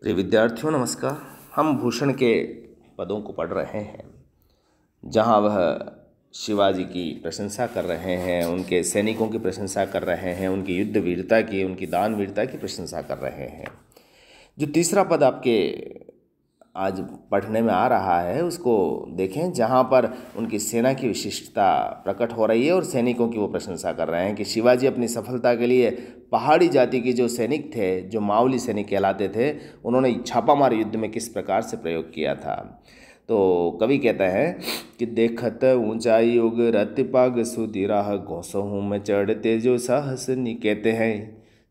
प्रिय विद्यार्थियों नमस्कार। हम भूषण के पदों को पढ़ रहे हैं, जहां वह शिवाजी की प्रशंसा कर रहे हैं, उनके सैनिकों की प्रशंसा कर रहे हैं, उनकी युद्ध वीरता की, उनकी दान वीरता की प्रशंसा कर रहे हैं। जो तीसरा पद आपके आज पढ़ने में आ रहा है उसको देखें, जहाँ पर उनकी सेना की विशिष्टता प्रकट हो रही है और सैनिकों की वो प्रशंसा कर रहे हैं कि शिवाजी अपनी सफलता के लिए पहाड़ी जाति के जो सैनिक थे, जो मावली सैनिक कहलाते थे, उन्होंने छापामार युद्ध में किस प्रकार से प्रयोग किया था। तो कवि कहता है कि देखत ऊंचाई उग रति पाग सुधीराह घोसहूँ में चढ़ते जो साहस कहते हैं।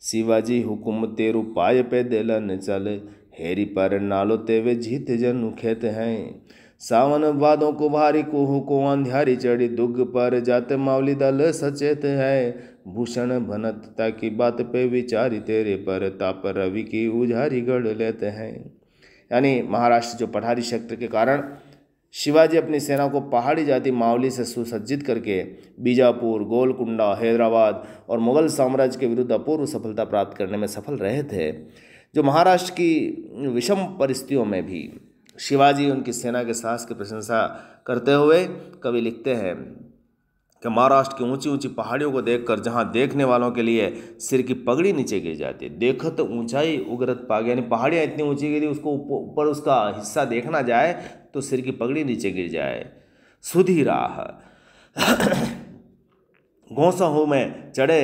शिवाजी हुकुम तेरु पाय पे दिलन चल हेरी पर नालो तेवे जीत जनु खेत हैं। सावन वादों को भारी कुहू को अंधियारी चढ़ी दुग पर जाते मावली दल सचेत है। भूषण भनतता की बात पे विचारी तेरे पर ताप रवि की उजारी गढ़ लेते हैं। यानी महाराष्ट्र जो पठारी क्षेत्र के कारण शिवाजी अपनी सेना को पहाड़ी जाति मावली से सुसज्जित करके बीजापुर, गोलकुंडा, हैदराबाद और मुगल साम्राज्य के विरुद्ध अपूर्व सफलता प्राप्त करने में सफल रहे थे। जो महाराष्ट्र की विषम परिस्थितियों में भी शिवाजी उनकी सेना के साहस की प्रशंसा करते हुए कवि लिखते हैं कि महाराष्ट्र की ऊंची ऊंची पहाड़ियों को देखकर जहां देखने वालों के लिए सिर की पगड़ी नीचे गिर जाती है। देखत ऊंचाई उगरत पाग, यानी पहाड़ियाँ इतनी ऊंची गिरी, उसको ऊपर उसका हिस्सा देखना जाए तो सिर की पगड़ी नीचे गिर जाए। सुधी राह घोंसहू में चढ़े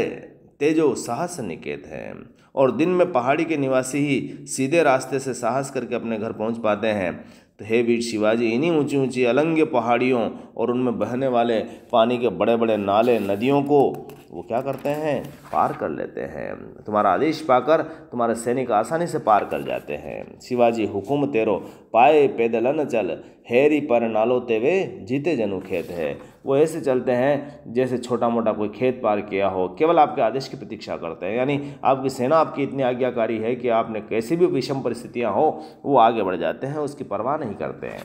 तेजो साहस निकेत है। और दिन में पहाड़ी के निवासी ही सीधे रास्ते से साहस करके अपने घर पहुंच पाते हैं। तो हे वीर शिवाजी, इन्हीं ऊंची ऊंची अलंग्य पहाड़ियों और उनमें बहने वाले पानी के बड़े बड़े नाले नदियों को वो क्या करते हैं, पार कर लेते हैं। तुम्हारा आदेश पाकर तुम्हारे सैनिक आसानी से पार कर जाते हैं। शिवाजी हुकुम तेरो पाए पैदलन चल हेरी पर नालो तेवे जीते जनु खेत है। वो ऐसे चलते हैं जैसे छोटा मोटा कोई खेत पार किया हो, केवल आपके आदेश की प्रतीक्षा करते हैं। यानी आपकी सेना आपकी इतनी आज्ञाकारी है कि आपने कैसी भी विषम परिस्थितियां हो वो आगे बढ़ जाते हैं, उसकी परवाह नहीं करते हैं।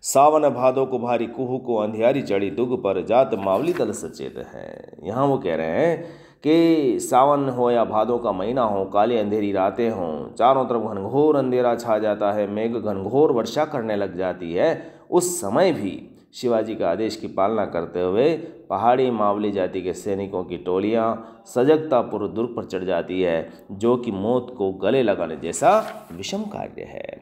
सावन भादों को भारी कुहू को अंधियारी चढ़ी दुग पर जात मावली दल सचेत है। यहाँ वो कह रहे हैं कि सावन हो या भादों का महीना हो, काली अंधेरी रातें हों, चारों तरफ घनघोर अंधेरा छा जाता है, मेघ घनघोर वर्षा करने लग जाती है, उस समय भी शिवाजी का आदेश की पालना करते हुए पहाड़ी मावली जाति के सैनिकों की टोलियां सजगतापूर्व दुर्ग पर चढ़ जाती है, जो कि मौत को गले लगाने जैसा विषम कार्य है।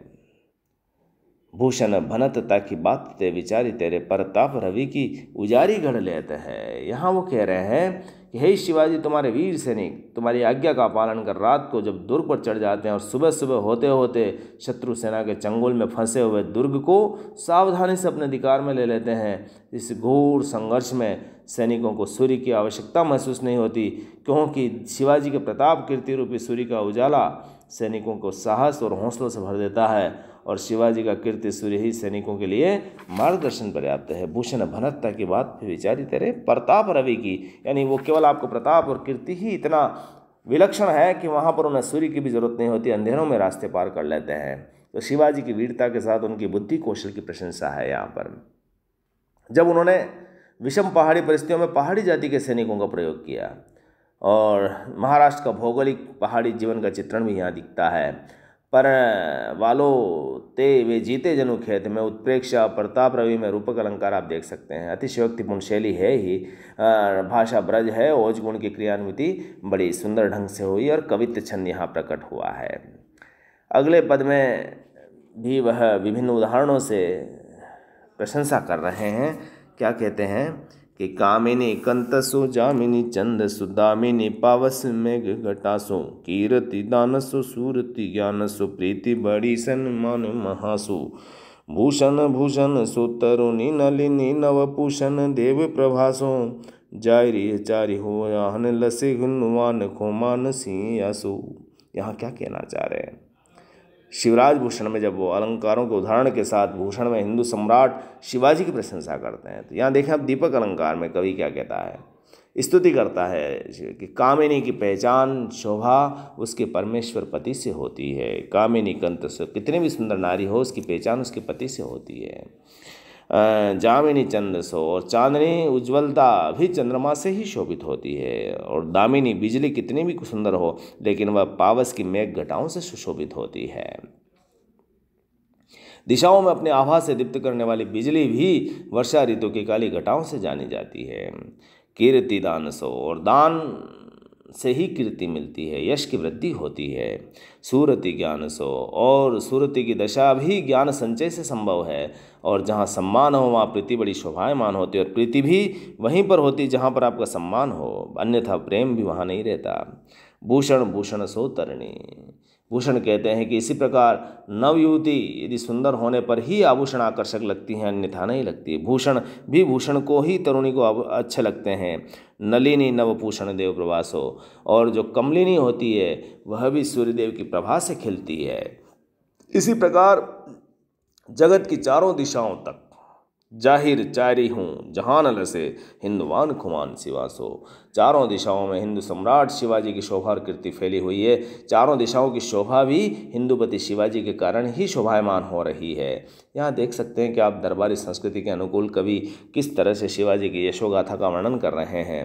भूषण भनतता की बात ते विचारी तेरे परताप रवि की उजारी गढ़ लेते हैं। यहाँ वो कह रहे हैं कि हे शिवाजी, तुम्हारे वीर सैनिक तुम्हारी आज्ञा का पालन कर रात को जब दुर्ग पर चढ़ जाते हैं और सुबह सुबह होते होते शत्रु सेना के चंगुल में फंसे हुए दुर्ग को सावधानी से अपने अधिकार में ले लेते हैं। इस घोर संघर्ष में सैनिकों को सूर्य की आवश्यकता महसूस नहीं होती, क्योंकि शिवाजी के प्रताप कीर्ति रूपी सूर्य का उजाला सैनिकों को साहस और हौसलों से भर देता है और शिवाजी का कीर्ति सूर्य ही सैनिकों के लिए मार्गदर्शन पर्याप्त है। भूषण भनतता की बात फिर विचारी तेरे प्रताप रवि की, यानी वो केवल आपको प्रताप और कीर्ति ही इतना विलक्षण है कि वहाँ पर उन्हें सूर्य की भी जरूरत नहीं होती, अंधेरों में रास्ते पार कर लेते हैं। तो शिवाजी की वीरता के साथ उनकी बुद्धि कौशल की प्रशंसा है यहाँ पर। जब उन्होंने विषम पहाड़ी परिस्थितियों में पहाड़ी जाति के सैनिकों का प्रयोग किया और महाराष्ट्र का भौगोलिक पहाड़ी जीवन का चित्रण भी यहाँ दिखता है। पर वालो ते वे जीते जनु खेत में उत्प्रेक्षा प्रताप रवि में रूपक अलंकार आप देख सकते हैं। अतिशयोक्तिपूर्ण शैली है ही, भाषा ब्रज है, ओज गुण की क्रियान्विति बड़ी सुंदर ढंग से हुई और कवित्व छंद यहाँ प्रकट हुआ है। अगले पद में भी वह विभिन्न उदाहरणों से प्रशंसा कर रहे हैं। क्या कहते हैं कि कामिनी कंतसु जामिनी चंदसु दामिनी पावस मेघ घटासु कीर्ति दानसु सूरति ज्ञानसु प्रीति बड़ी सन्मान महासु भूषण भूषण सुतरुणी नलिनी नवपूषण देव प्रभासो जायरी चारि हो आहन लसे गुणवान खोमान सिंहसु। यहाँ क्या कहना चाह रहे हैं? शिवराज भूषण में जब वो अलंकारों के उदाहरण के साथ भूषण में हिंदू सम्राट शिवाजी की प्रशंसा करते हैं, तो यहाँ देखें आप दीपक अलंकार में कवि क्या कहता है, स्तुति करता है कि कामिनी की पहचान शोभा उसके परमेश्वर पति से होती है। कामिनी कंत से, कितनी भी सुंदर नारी हो उसकी पहचान उसके पति से होती है। जामिनी चंद्र सो, और चांदनी उज्ज्वलता भी चंद्रमा से ही शोभित होती है। और दामिनी बिजली कितनी भी सुंदर हो लेकिन वह पावस की मेघ घटाओं से सुशोभित होती है। दिशाओं में अपने आभा से दीप्त करने वाली बिजली भी वर्षा ऋतु की काली घटाओं से जानी जाती है। कीर्ति दान सो, और दान से ही कीर्ति मिलती है, यश की वृद्धि होती है। सूरति ज्ञान सो, और सूरति की दशा भी ज्ञान संचय से संभव है। और जहाँ सम्मान हो वहाँ प्रीति बड़ी शोभायमान होती है, और प्रीति भी वहीं पर होती जहाँ पर आपका सम्मान हो, अन्यथा प्रेम भी वहाँ नहीं रहता। भूषण भूषण सो तरणी, भूषण कहते हैं कि इसी प्रकार नवयुवती यदि सुंदर होने पर ही आभूषण आकर्षक लगती हैं, अन्यथा नहीं लगती। भूषण भी भूषण को ही तरुणी को अच्छे लगते हैं। नलिनी नवभूषण देव प्रभासो, और जो कमलिनी होती है वह भी सूर्यदेव की प्रभा से खिलती है। इसी प्रकार जगत की चारों दिशाओं तक जाहिर चारी हूँ जहान लसे हिंदुवान खुमान शिवासो, चारों दिशाओं में हिंदू सम्राट शिवाजी की शोभा और कीर्ति फैली हुई है। चारों दिशाओं की शोभा भी हिंदुपति शिवाजी के कारण ही शोभायमान हो रही है। यहाँ देख सकते हैं कि आप दरबारी संस्कृति के अनुकूल कवि किस तरह से शिवाजी की यशोगाथा का वर्णन कर रहे हैं।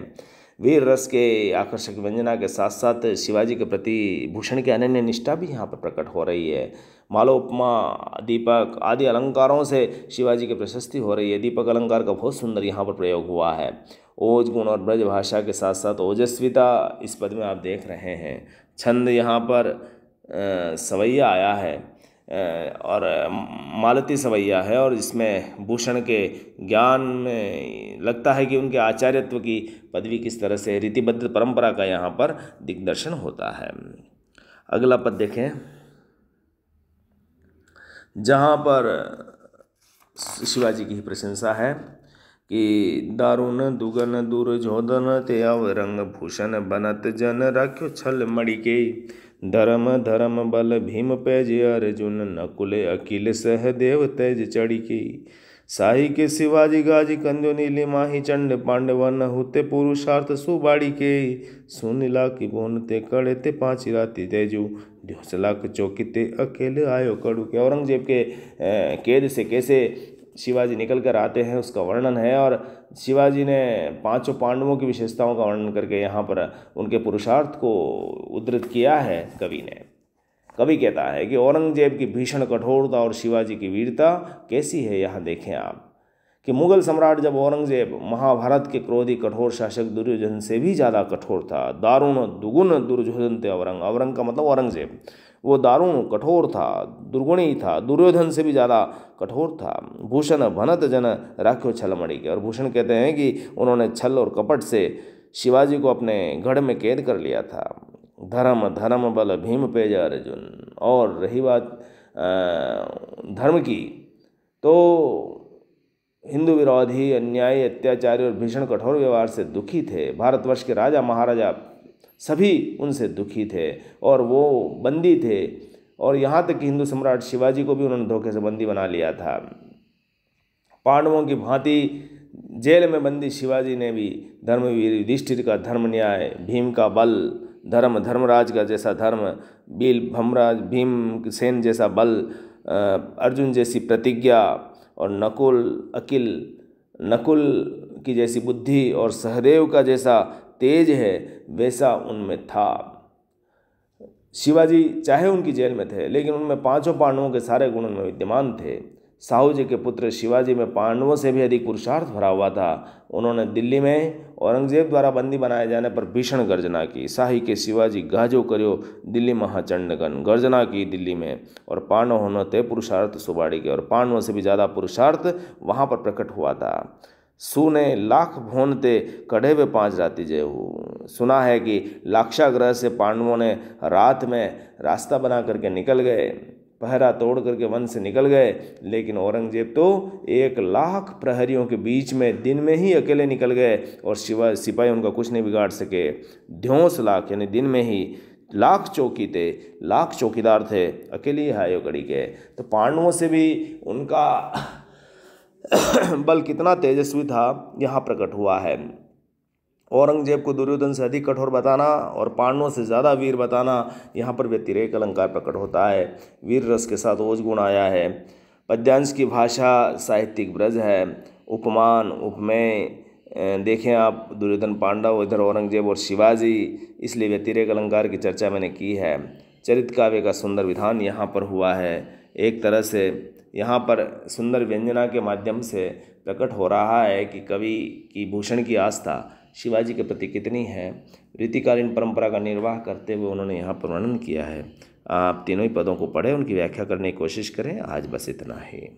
वीर रस के आकर्षक व्यंजना के साथ साथ शिवाजी के प्रति भूषण की अनन्य निष्ठा भी यहाँ पर प्रकट हो रही है। मालोपमा, दीपक आदि अलंकारों से शिवाजी की प्रशस्ति हो रही है। दीपक अलंकार का बहुत सुंदर यहाँ पर प्रयोग हुआ है। ओज गुण और ब्रज भाषा के साथ साथ ओजस्विता इस पद में आप देख रहे हैं। छंद यहाँ पर सवैया आया है और मालती सवैया है, और इसमें भूषण के ज्ञान में लगता है कि उनके आचार्यत्व की पदवी किस तरह से रीतिबद्ध परंपरा का यहाँ पर दिग्दर्शन होता है। अगला पद देखें, जहाँ पर शिवाजी की प्रशंसा है कि दारुण दुगन दुर्योधन ते अवरंग भूषण बनत जन राख्यो छल मणिके, धर्म धर्म बल भीम पैज अर्जुन नकुले अकिल सहदेव तेज चढ़िके, साही के शिवाजी गाजी कंदो नीली माही चंड पांडवन हुते पुरुषार्थ सुबाड़ी के, सुनीला की बोनते कड़े ते पाँच राति तेजू ढोसलाक चौकीते अकेले आयो कड़ू के। औरंगजेब के कैद से कैसे शिवाजी निकल कर आते हैं उसका वर्णन है, और शिवाजी ने पांचों पांडवों की विशेषताओं का वर्णन करके यहाँ पर उनके पुरुषार्थ को उद्धृत किया है कवि ने। कवि कहता है कि औरंगजेब की भीषण कठोरता और शिवाजी की वीरता कैसी है। यहाँ देखें आप कि मुगल सम्राट जब औरंगजेब महाभारत के क्रोधी कठोर शासक दुर्योधन से भी ज़्यादा कठोर था। दारुण दुगुन दुर्योधन ते अवरंग, अवरंग का मतलब औरंगजेब, वो दारुण कठोर था, दुर्गुणी था, दुर्योधन से भी ज़्यादा कठोर था। भूषण भनत जन राख्यो छलमणि के, और भूषण कहते हैं कि उन्होंने छल और कपट से शिवाजी को अपने गढ़ में कैद कर लिया था। धर्म धर्म बल भीम पेज अर्जुन, और रही बात धर्म की, तो हिंदू विरोधी अन्यायी अत्याचारी और भीषण कठोर व्यवहार से दुखी थे। भारतवर्ष के राजा महाराजा सभी उनसे दुखी थे और वो बंदी थे, और यहाँ तक कि हिंदू सम्राट शिवाजी को भी उन्होंने धोखे से बंदी बना लिया था। पांडवों की भांति जेल में बंदी शिवाजी ने भी धर्मवीर युधिष्ठिर का धर्म न्याय, भीम का बल धर्म, धर्मराज का जैसा धर्म, भीमराज भीमसेन जैसा बल, अर्जुन जैसी प्रतिज्ञा, और नकुल की जैसी बुद्धि, और सहदेव का जैसा तेज है वैसा उनमें था। शिवाजी चाहे उनकी जेल में थे लेकिन उनमें पांचों पांडवों के सारे गुण उनमें विद्यमान थे। साहू जी के पुत्र शिवाजी में पांडवों से भी अधिक पुरुषार्थ भरा हुआ था। उन्होंने दिल्ली में औरंगजेब द्वारा बंदी बनाए जाने पर भीषण गर्जना की। साही के शिवाजी गाजो करियो दिल्ली महाचंडगन, गर्जना की दिल्ली में, और पांडव होने ते पुरुषार्थ सुबाड़ी के, और पांडवों से भी ज़्यादा पुरुषार्थ वहाँ पर प्रकट हुआ था। सुने लाख भोनते कढ़े वे पाँच राति जेहू, सुना है कि लाक्षागृह से पांडवों ने रात में रास्ता बना करके निकल गए, पहरा तोड़ करके वन से निकल गए, लेकिन औरंगजेब तो 1,00,000 प्रहरियों के बीच में दिन में ही अकेले निकल गए और सिपाही उनका कुछ नहीं बिगाड़ सके। 2 लाख यानी दिन में ही 1,00,000 चौकी थे, 1,00,000 चौकीदार थे, अकेले ही हायो कड़ी के। तो पांडवों से भी उनका बल कितना तेजस्वी था यहाँ प्रकट हुआ है। औरंगजेब को दुर्योधन से अधिक कठोर बताना और पांडवों से ज़्यादा वीर बताना, यहाँ पर व्यतिरेक अलंकार प्रकट होता है। वीर रस के साथ ओज गुण आया है। पद्यांश की भाषा साहित्यिक ब्रज है। उपमान उपमेय देखें आप, दुर्योधन पांडव, इधर औरंगजेब और शिवाजी, इसलिए व्यतिरेक अलंकार की चर्चा मैंने की है। चरित काव्य का सुंदर विधान यहाँ पर हुआ है। एक तरह से यहाँ पर सुंदर व्यंजना के माध्यम से प्रकट हो रहा है कि कवि की भूषण की आस्था शिवाजी के प्रति कितनी है। रीतिकालीन परंपरा का निर्वाह करते हुए उन्होंने यहाँ पर वर्णन किया है। आप तीनों ही पदों को पढ़ें, उनकी व्याख्या करने की कोशिश करें। आज बस इतना ही।